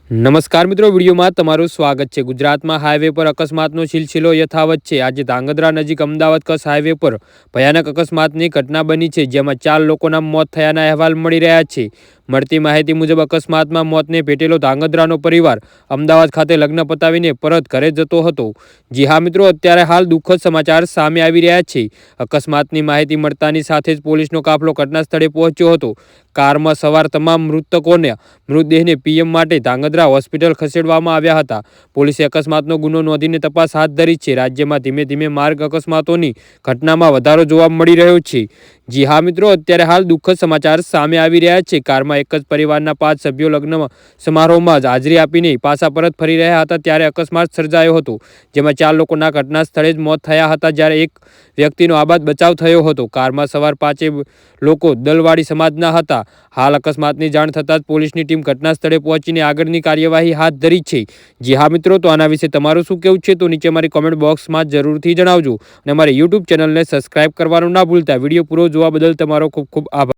નમસ્કાર મિત્રો, વિડીયોમાં તમારું સ્વાગત છે। ગુજરાતમાં હાઈવે પર અકસ્માતનો સિલસિલો યથાવત છે। આજે ધાંગધ્રા નજીક અમદાવાદ કચ્છ હાઈવે પર ભયાનક અકસ્માતની ઘટના બની છે, જેમાં 4 લોકોના મોત થયાના અહેવાલ મળી રહ્યા છે। મળતી માહિતી મુજબ અકસ્માતમાં મોતને ભેટેલો ધાંગધ્રાનો પરિવાર અમદાવાદ ખાતે લગ્ન પતાવીને પરત ઘરે જતો હતો। જી હા મિત્રો, અત્યારે હાલ દુઃખદ સમાચાર સામે આવી રહ્યા છે। અકસ્માતની માહિતી મળતાની સાથે જ પોલીસનો કાફલો ઘટના સ્થળે પહોંચ્યો હતો। કારમાં સવાર તમામ મૃતકોના મૃતદેહને પીએમ માટે ધાંગધ્રા હોસ્પિટલ ખસેડવામાં આવ્યા હતા। પોલીસે અકસ્માતનો ગુનો નોંધીને તપાસ હાથ ધરી છે। રાજ્યમાં ધીમે ધીમે માર્ગ અકસ્માતોની ઘટનામાં વધારો જોવા મળી રહ્યો છે। જી હા મિત્રો, અત્યારે હાલ દુઃખદ સમાચાર સામે આવી રહ્યા છે। કારમાં એક જ પરિવારના 5 સભ્યો લગ્ન સમારોહમાં હાજરી આપીને પાછા પરત ફરી રહ્યા હતા ત્યારે અકસ્માત સર્જાયો હતો, જેમાં 4 લોકોના ઘટના સ્થળે જ મોત થયા હતા, જ્યારે એક વ્યક્તિનો આબાદ બચાવ થયો હતો। કારમાં સવાર 5 લોકો દલવાડી સમાજના હતા। હાલ અકસ્માતની જાણ થતાં જ પોલીસની ટીમ ઘટના સ્થળે પહોંચીને આગળની કાર્યવાહી હાથ ધરી છે। જી હા મિત્રો, તો આના વિશે તમારું શું કહેવું છે તો નીચે મારી કોમેન્ટ બોક્સમાં જરૂરથી જણાવજો અને અમારી યુટ્યુબ ચેનલને સબસ્ક્રાઇબ કરવાનું ના ભૂલતા। વિડીયો પૂરો જોવા બદલ તમારો ખૂબ ખૂબ આભાર।